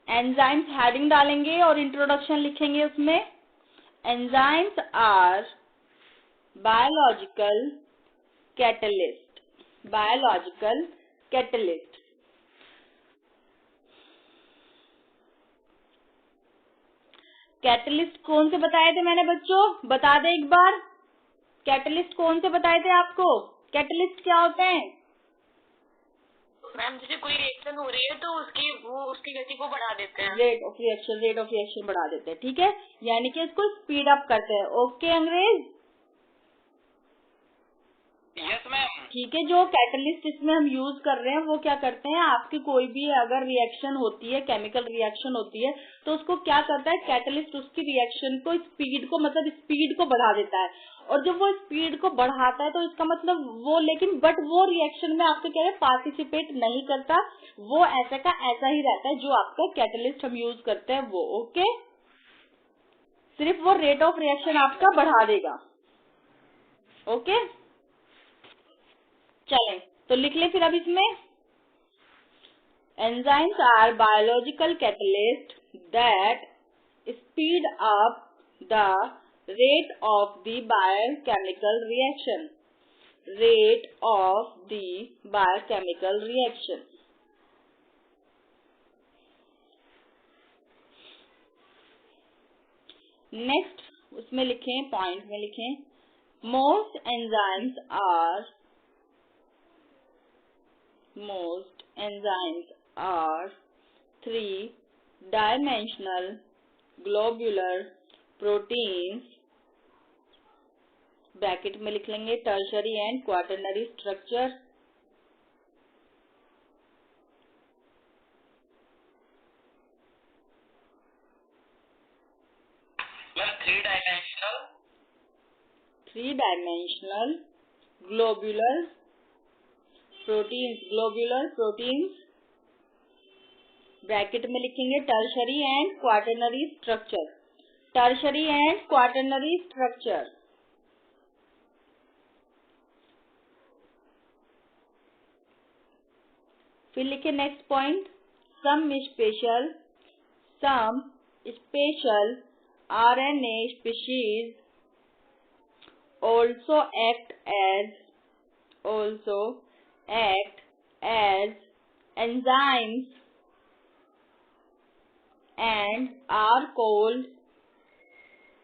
Enzymes heading डालेंगे और introduction लिखेंगे उसमें। Enzymes are biological catalyst. Biological catalyst. Catalyst कौन से बताए थे मैंने बच्चों, बता दे एक बार। कैटलिस्ट कौन से बताए थे आपको? कैटलिस्ट क्या होते हैं? मैम जैसे कोई रिएक्शन हो रही है तो उसकी गति को बढ़ा देते हैं। रेट ऑफ रिएक्शन बढ़ा देते हैं, ठीक है, यानी कि इसको स्पीड अप करते हैं। ओके अंग्रेज? Yes ma'am. ठीक है, जो कैटलिस्ट इसमें हम यूज कर रहे हैं वो क्या करते हैं, आपकी कोई भी अगर रिएक्शन होती है, केमिकल रिएक्शन होती है, तो उसको क्या करता है कैटलिस्ट, उसकी रिएक्शन को स्पीड को मतलब स्पीड को बढ़ा देता है। और जब वो स्पीड को बढ़ाता है तो इसका मतलब वो, लेकिन बट वो रिएक्शन में आपके कह रहे पार्टिसिपेट नहीं करता, वो ऐसा का ऐसा ही रहता है जो आपका कैटलिस्ट हम यूज करते हैं वो। ओके, सिर्फ वो रेट ऑफ रिएक्शन आपका बढ़ा देगा। ओके, चलें तो लिख ले फिर अब इसमें। Enzymes are biological catalyst that speed up the rate of the biochemical reaction. Rate of the biochemical reaction. Next उसमें लिखें, पॉइंट में लिखें, most enzymes are three-dimensional globular proteins, bracket में लिख लेंगे, tertiary and quaternary structure. Three dimensional globular proteins, bracket में लिखेंगे tertiary and quaternary structure. फिर लिखे next point, some special RNA species also act as enzymes and are called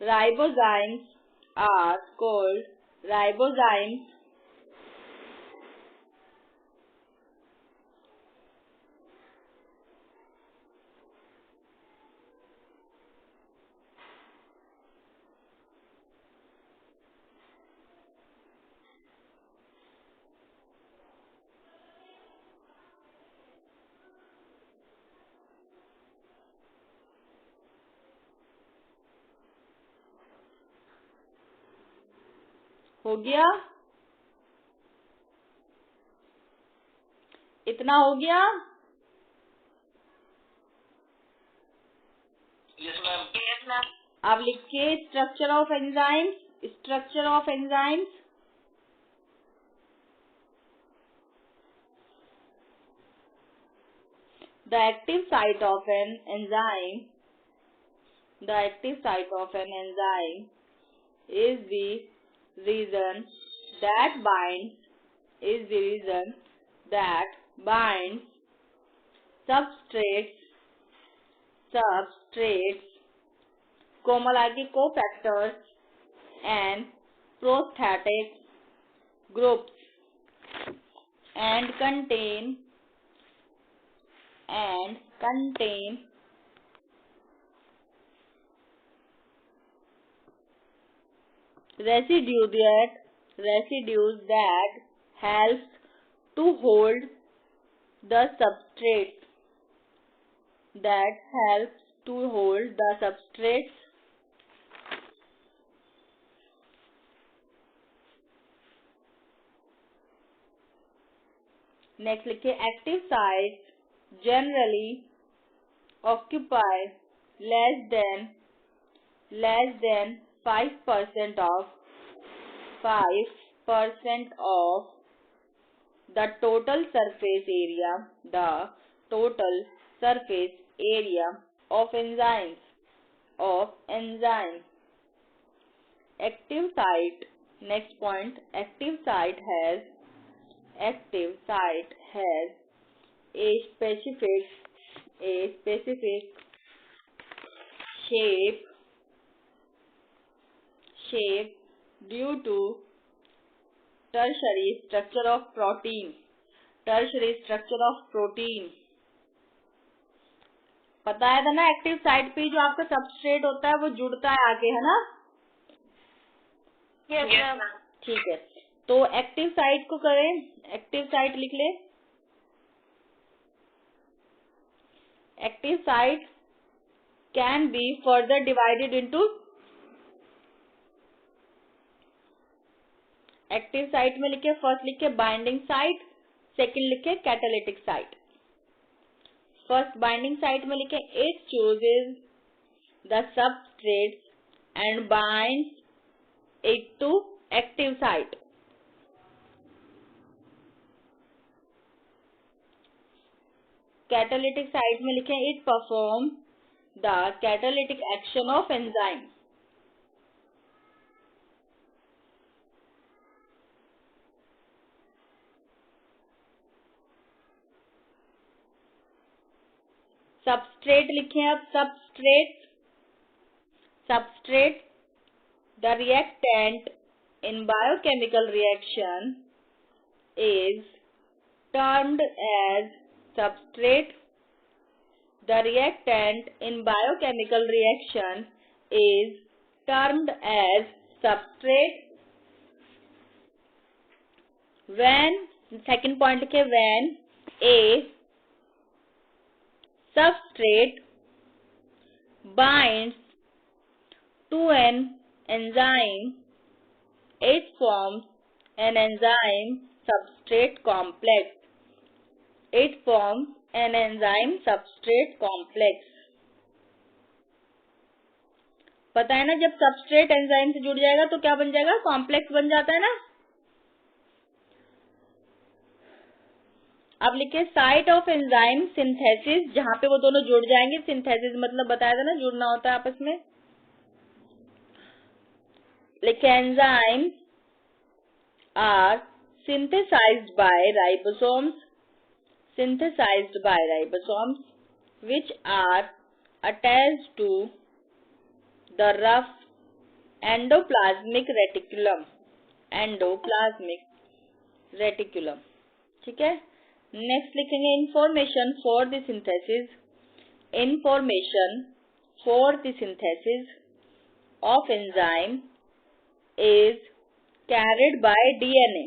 ribozymes. हो गया? इतना हो गया? Yes ma'am. अब लिखिए structure of enzymes. The active site of an enzyme is the region that binds substrates, कोमल आर के cofactors and prosthetic groups and contain residues that helps to hold the substrates. Next लिखिए, active sites generally occupy less than 5% of the total surface area of enzyme. Active site. Next point, active site has a specific shape due to tertiary structure of protein. पता है था ना, active site पे जो आपका substrate होता है वो जुड़ता है आगे, है ना? Yes ma'am. ठीक है, तो एक्टिव साइट को करें, एक्टिव साइट लिख ले। Active site can be further divided into, active site में लिखे, फर्स्ट लिखे बाइंडिंग साइट, सेकंड लिखे catalytic site. First binding site में लिखे it chooses the substrate and binds it to active site. Catalytic site में लिखे it perform the catalytic action of enzyme. Substrate लिखे हैं, अब substrate the reactant in biochemical reaction is termed as substrate. The reactant in biochemical reaction is termed as substrate. When, second point लिखे, when a substrate binds to an enzyme, it forms an enzyme substrate complex. It forms an enzyme substrate complex. पता है ना, जब substrate enzyme से जुड़ जाएगा तो क्या बन जाएगा? कॉम्प्लेक्स बन जाता है ना। अब लिखे साइट ऑफ एंजाइम सिंथेसिस, जहां पे वो दोनों जुड़ जाएंगे। सिंथेसिस मतलब बताया था ना, जुड़ना होता है आपस में। लिखे enzyme are synthesized by ribosomes, which are attached to the rough endoplasmic reticulum. ठीक है, नेक्स्ट लिखेंगे information for the synthesis of enzyme is carried by DNA.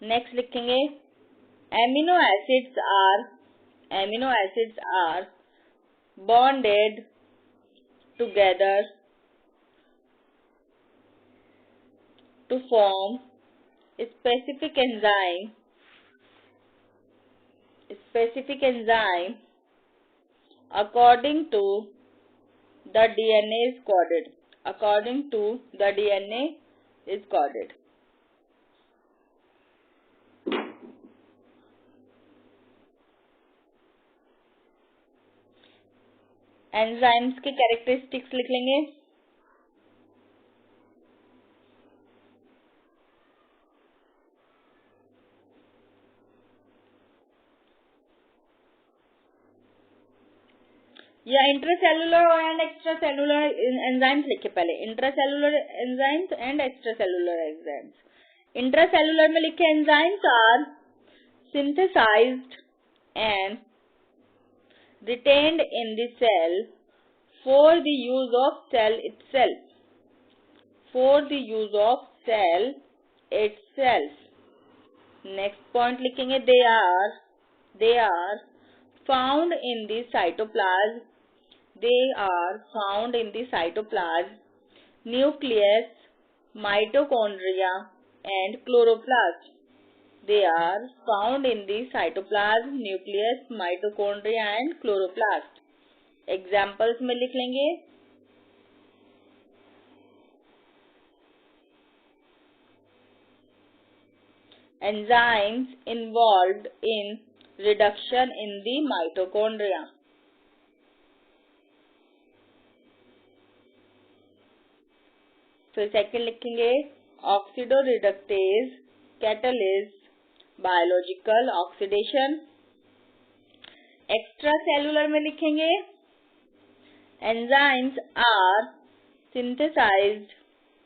Next लिखेंगे amino acids are bonded together to form specific enzyme according to the DNA is coded. Enzymes के characteristics लिख लेंगे। या intracellular and extracellular enzymes लिखे पहले। Intracellular enzymes and extracellular enzymes. Intracellular में लिखे enzymes are synthesized and retained in the cell for the use of cell itself. Next point लिखेंगे they are found in the cytoplasm, nucleus, mitochondria and chloroplast. They are found in the cytoplasm, nucleus, mitochondria and chloroplast. Examples में लिख लेंगे enzymes involved in reduction in the mitochondria. फिर second लिखेंगे oxidoreductase catalyst biological oxidation. Extra cellular में लिखेंगे enzymes are synthesized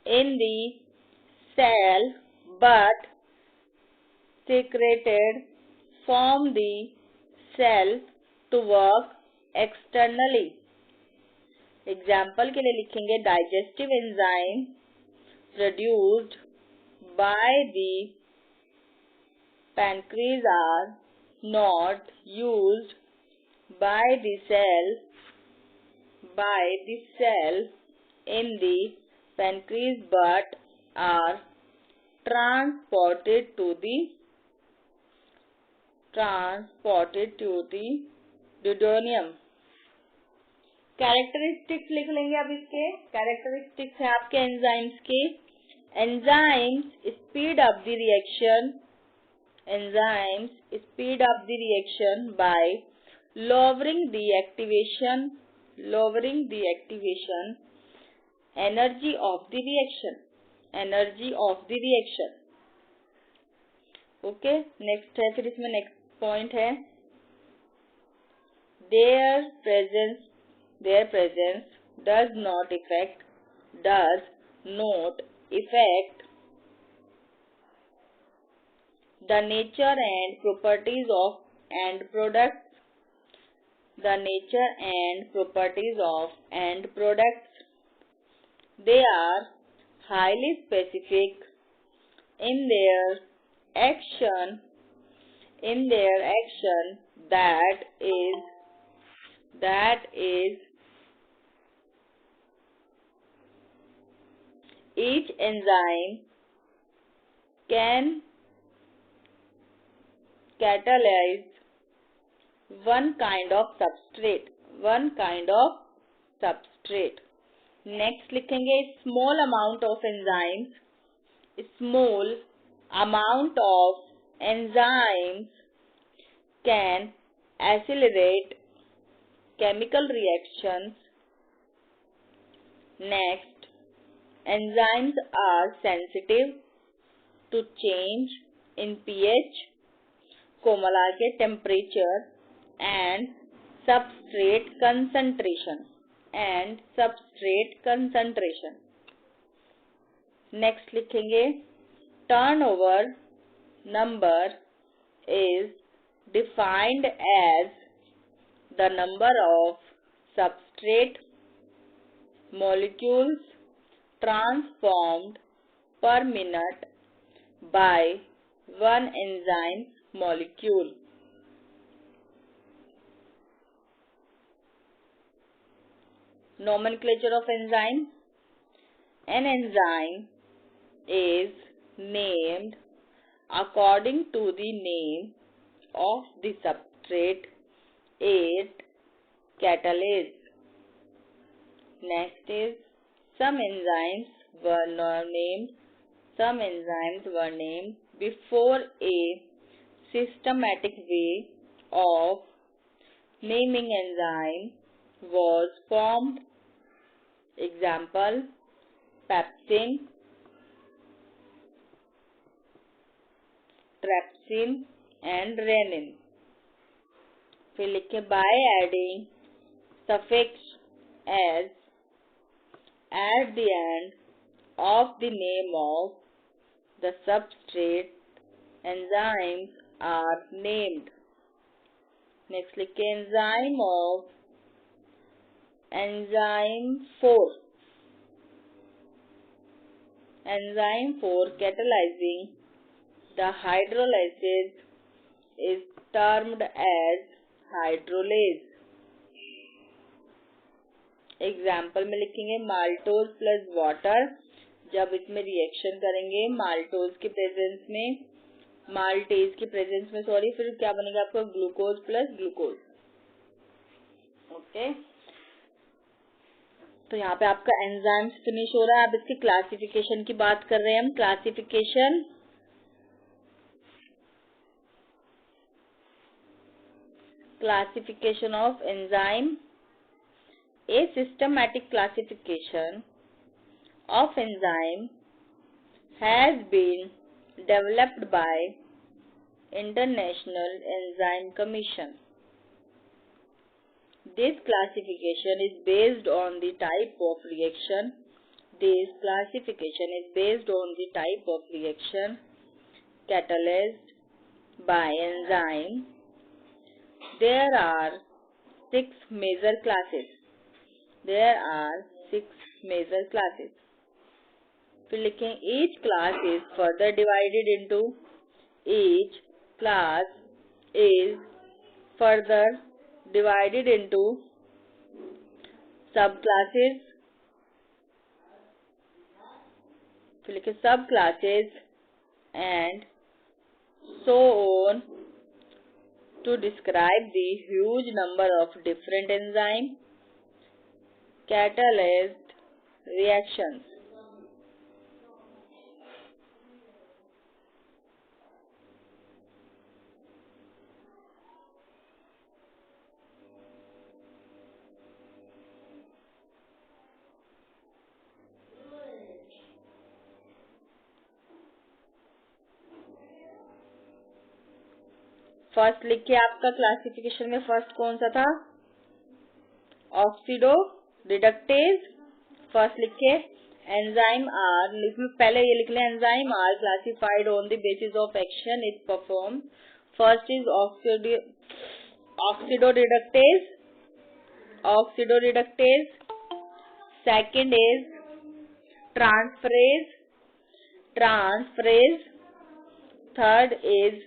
in the cell but secreted from the cell to work externally. Example के लिए लिखेंगे digestive enzyme produced by the pancreas are not used by the cell in the pancreas but are transported to the duodenum. Characteristics लिख लेंगे। अब इसके characteristics हैं आपके enzymes के। Enzymes speed up the reaction by lowering the activation energy of the reaction। Okay, next है, फिर इसमें नेक्स्ट पॉइंट है their presence does not affect the nature and properties of end products. They are highly specific in their action that is each enzyme can catalyze one kind of substrate। Next लिखेंगे small amount of enzymes can accelerate chemical reactions। Next, enzymes are sensitive to change in pH, कोमला के temperature and substrate concentration। Next लिखेंगे turnover number is defined as the number of substrate molecules transformed per minute by one enzyme molecule। Nomenclature of enzyme: an enzyme is named according to the name of the substrate it catalyzes। Next is some enzymes were named before a systematic way of naming enzyme was formed। Example: pepsin, trypsin and rennin। फिर लिखे by adding suffix as at the end of the name of the substrate enzymes are named। Next लिखे enzyme 4 catalyzing the hydrolysis is termed as hydrolase। Example में लिखेंगे maltose plus water. जब इसमें reaction करेंगे maltase के presence में फिर क्या बनेगा आपका ग्लूकोज प्लस ग्लूकोज। ओके, तो यहाँ पे आपका एंजाइम्स फिनिश हो रहा है। अब इसकी क्लासिफिकेशन की बात कर रहे हैं हम। Classification Classification of enzyme. A systematic classification of enzyme has been developed by International Enzyme Commission. This classification is based on the type of reaction. This classification is based on the type of reaction catalyzed by enzyme. There are 6 major classes. There are 6 major classes. फिर लिखें each class is further divided into each class is further divided into subclasses. फिर लिखें subclasses and so on to describe the huge number of different enzyme catalyzed reactions. First लिखिए आपका classification में first कौन सा था? Oxidoreductase. फर्स्ट लिखिए enzyme are, इसमें पहले ये लिख लें enzyme are classified on the basis of action is perform. First is oxidoreductase. Oxidoreductase. Second is transferase. Transferase. Third is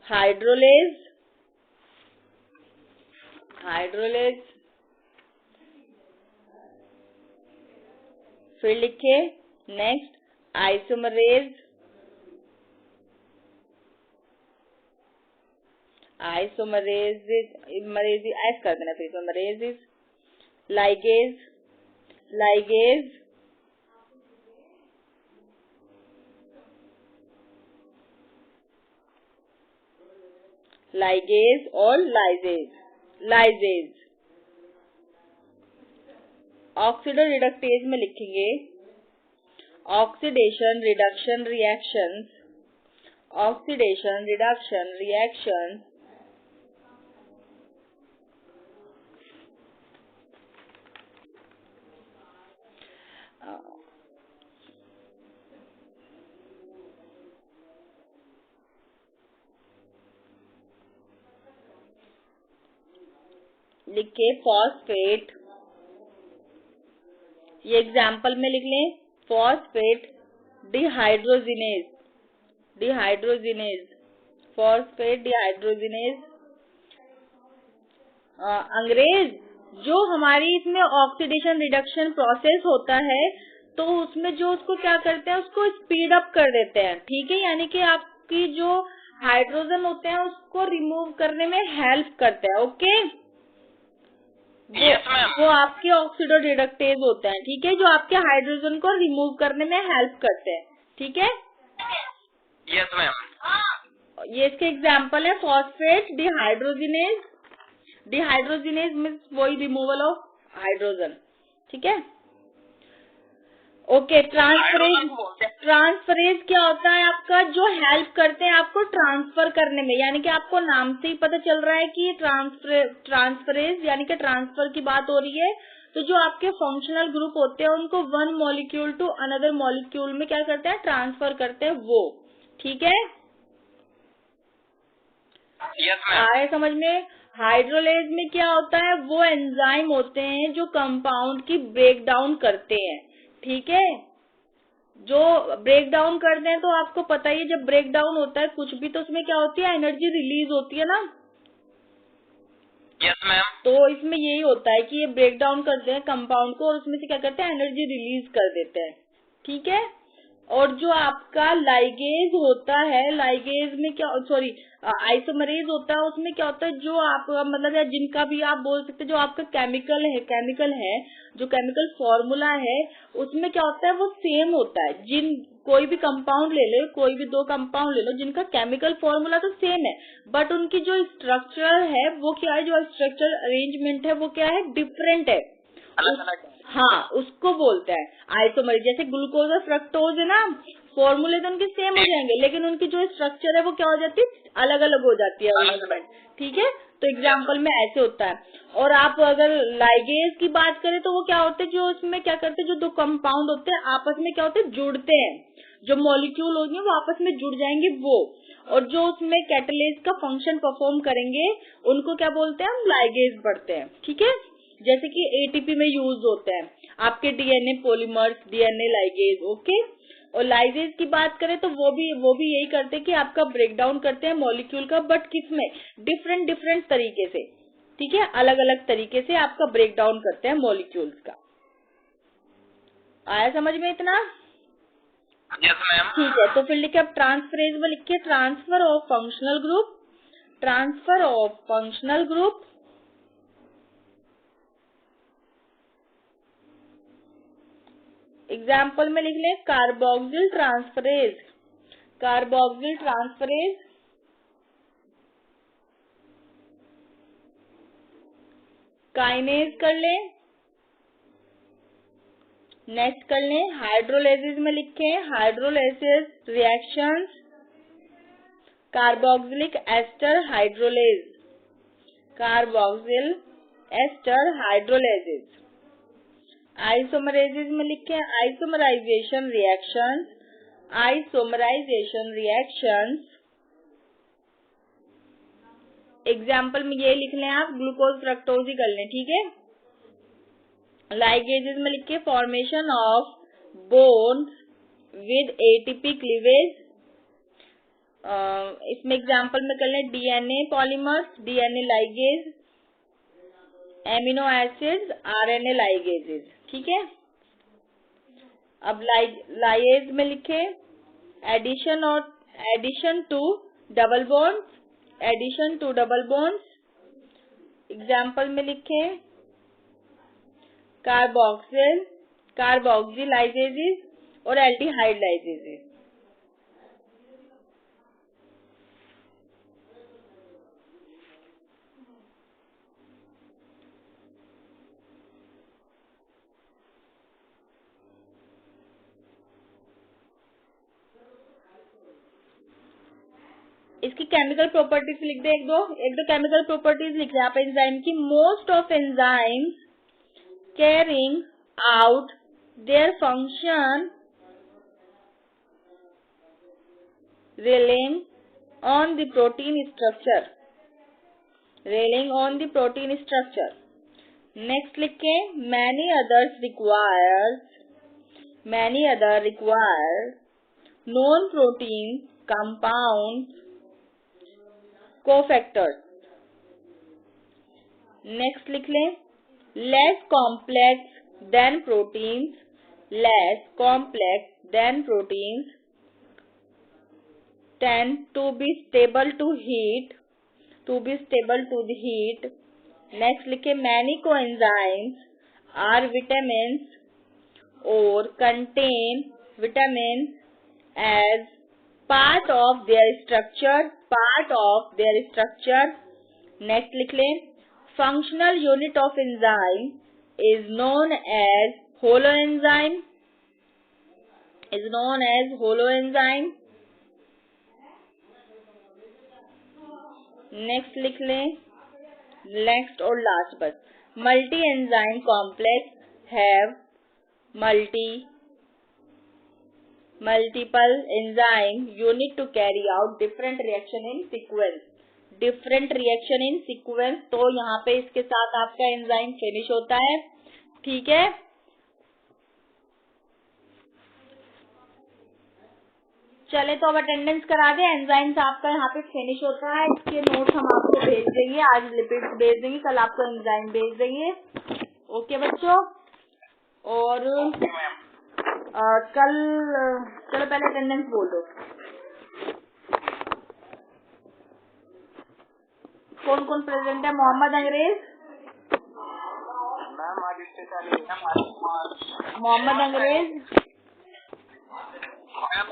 hydrolase. Hydrolase. फिर लिखिए नेक्स्ट आइसोमरेज. आइसोमरेज मरेज add कर देना. फिर मरेज इज लाइगेज. लाइगेज. लाइगेज और lyase. Lyase. Oxidoreductase में लिखेंगे oxidation reduction reactions. Oxidation reduction reactions लिखे फॉस्फेट. ये एग्जाम्पल में लिख लें phosphate dehydrogenase. Dehydrogenase. Phosphate dehydrogenase. अंग्रेज जो हमारी इसमें ऑक्सीडेशन रिडक्शन प्रोसेस होता है तो उसमें जो उसको क्या करते हैं उसको स्पीड अप कर देते हैं. ठीक है, यानी कि आपकी जो हाइड्रोजन होते हैं उसको रिमूव करने में हेल्प करते हैं. ओके. वो आपके ऑक्सीडो रिडक्टेज होते हैं. ठीक है, जो आपके हाइड्रोजन को रिमूव करने में हेल्प करते हैं. ठीक है. Yes ma'am. ये इसके एग्जाम्पल है फॉस्फेट डिहाइड्रोजिनेज. डिहाइड्रोजिनेज मीन्स वही रिमूवल ऑफ हाइड्रोजन. ठीक है. ओके. ट्रांसफरेज. ट्रांसफरेज क्या होता है आपका? जो हेल्प करते हैं आपको ट्रांसफर करने में, यानी कि आपको नाम से ही पता चल रहा है कि ट्रांसफरेज यानी कि ट्रांसफर की बात हो रही है. तो जो आपके फंक्शनल ग्रुप होते हैं उनको one molecule to another molecule में क्या करते हैं? ट्रांसफर करते हैं वो. ठीक है. आए समझ में? हाइड्रोलेज में क्या होता है? वो एंजाइम होते हैं जो कंपाउंड की ब्रेक डाउन करते हैं. ठीक है. जो ब्रेक डाउन करते हैं तो आपको पता ही है जब ब्रेक डाउन होता है कुछ भी तो उसमें क्या होती है? एनर्जी रिलीज होती है ना. Yes ma'am. तो इसमें यही होता है कि ये ब्रेक डाउन करते हैं कंपाउंड को और उसमें से क्या करते हैं? एनर्जी रिलीज कर देते हैं. ठीक है. और जो आपका लाइगेज होता है, लाइगेज में क्या, सॉरी आइसोमरेज होता है, उसमें क्या होता है? जो आपका मतलब या जिनका भी आप बोल सकते हैं जो आपका केमिकल है जो केमिकल फॉर्मूला है उसमें क्या होता है? वो सेम होता है. जिन कोई भी कंपाउंड ले लो, कोई भी 2 कंपाउंड ले लो जिनका केमिकल फॉर्मूला तो सेम है, बट उनकी जो स्ट्रक्चर है वो क्या है, जो स्ट्रक्चर अरेंजमेंट है वो क्या है, डिफरेंट है, अलग अलग है। हाँ उसको बोलते हैं आइसोमर। जैसे ग्लूकोज और फ्रक्टोज है ना, फॉर्मूले तो उनके सेम हो जाएंगे, लेकिन उनकी जो स्ट्रक्चर है वो क्या हो जाती है, अलग अलग हो जाती है अरेंजमेंट, ठीक है। तो एग्जाम्पल में ऐसे होता है। और आप अगर लाइगेज की बात करें तो वो क्या होते हैं, जो उसमें क्या करते हैं, जो 2 कंपाउंड होते हैं आपस में क्या होते हैं, जुड़ते हैं, जो मॉलिक्यूल होंगे वो आपस में जुड़ जाएंगे वो, और जो उसमें कैटलिस्ट का फंक्शन परफॉर्म करेंगे उनको क्या बोलते हैं, हम लाइगेज पढ़ते हैं, ठीक है। जैसे कि एटीपी में यूज होते हैं आपके DNA polymers, DNA ligase, okay. और लाइगेज की बात करें तो वो भी यही करते हैं कि आपका ब्रेक डाउन करते हैं मॉलिक्यूल का, बट किसमें, डिफरेंट तरीके से, ठीक है, अलग अलग तरीके से आपका ब्रेक डाउन करते हैं मॉलिक्यूल्स का। आया समझ में इतना? Yes ma'am. ठीक है, तो फिर लिखे अब ट्रांसफरेज में लिखिए transfer of functional group, transfer of functional group. Example में लिख लें carboxyl transferase, carboxyl transferase, kinase कर लें, नेक्स्ट कर लें हाइड्रोलाइसिस में लिखे hydrolysis reactions, carboxylic ester hydrolase, carboxyl ester hydrolysis. Isomerases में लिखे isomerization reactions, isomerization reactions. Example में ये लिख लें आप, ग्लूकोज फ्रक्टोज ही कर लें, ठीक है। लाइगेजेस में लिखे formation of bones with ATP cleavage, इसमें एग्जाम्पल में कर लें DNA polymers, DNA ligase, amino acids, RNA ligases, ठीक है। अब लाइगेज में लिखे addition to double bonds, addition to double bonds. Example में लिखे कार्बोक्सिल लाइगेजेस और एल्डिहाइड लाइगेजेस। इसकी केमिकल प्रॉपर्टीज लिख दे, एक दो केमिकल प्रॉपर्टीज लिख दे आप एंजाइम की। Most of enzymes carrying out their function relying on the protein structure, relying on the protein structure। Next लिखे many others require non protein compounds cofactors। Next लिख लें less complex than proteins tend to be stable to the heat। Next लिखे many coenzymes are vitamins or contain vitamins as part of their structure। Next लिख लें functional unit of enzyme is known as holoenzyme, next लिख लें next और last बस multi enzyme complex have multiple enzyme unit to carry out different reaction in sequence। तो यहाँ पे इसके साथ आपका एंजाइम फिनिश होता है, ठीक है। चले तो अब अटेंडेंस करा दे। एंजाइम्स आपका यहाँ पे फिनिश होता है, इसके नोट्स हम आपको भेज देंगे, आज लिपिड्स भेज देंगे, कल आपको एंजाइम भेज देंगे, ओके बच्चों। और कल चलो पहले अटेंडेंस बोल दो, कौन कौन प्रेजेंट है। मोहम्मद अंग्रेज, मैम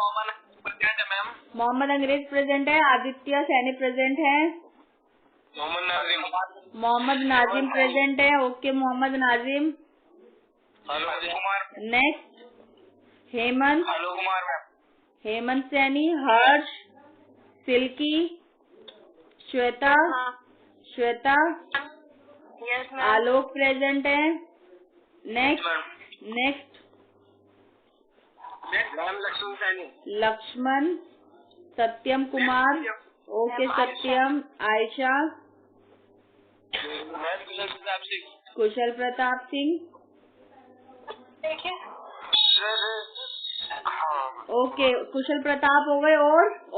मोहम्मद अंग्रेज प्रेजेंट है। आदित्य सैनी प्रेजेंट है। मोहम्मद नाजिम प्रेजेंट है। Okay Mohammad Nazim. Next Hemant. Hemant Saini. Harsh. Silky. Shweta. Shweta. Yes ma'am. Alok present है। Next Laxman Saini. Laxman. Satyam Kumar. Okay Satyam. Ayesha. Kushal Pratap Singh. Okay Kushal Pratap हो गए।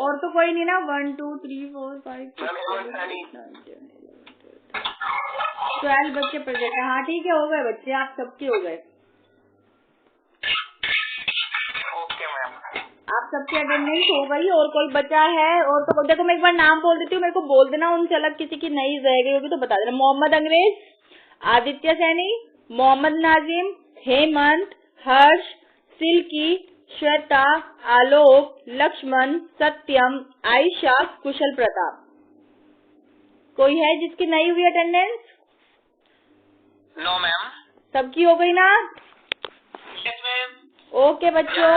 और तो कोई नहीं ना। 1 2 3 4 5 12 बच्चे प्रेजेंट है। हाँ ठीक है, हो गए बच्चे, आप सबके हो गए। Okay ma'am. आप सबकी अटेंडेंस हो गई। और कोई बचा है और तो देखो, मैं एक बार नाम बोल देती हूँ, मेरे को बोल देना उनसे अलग किसी की नहीं रह गई होगी तो बता देना। मोहम्मद अंग्रेज, आदित्य सैनी, मोहम्मद नाजिम, हेमंत, हर्ष, सिल्की, श्वेता, आलोक, लक्ष्मण, सत्यम, आयशा, कुशल प्रताप। कोई है जिसकी नहीं हुई अटेंडेंस? No ma'am. सबकी हो गई ना? Yes ma'am. ओके बच्चों।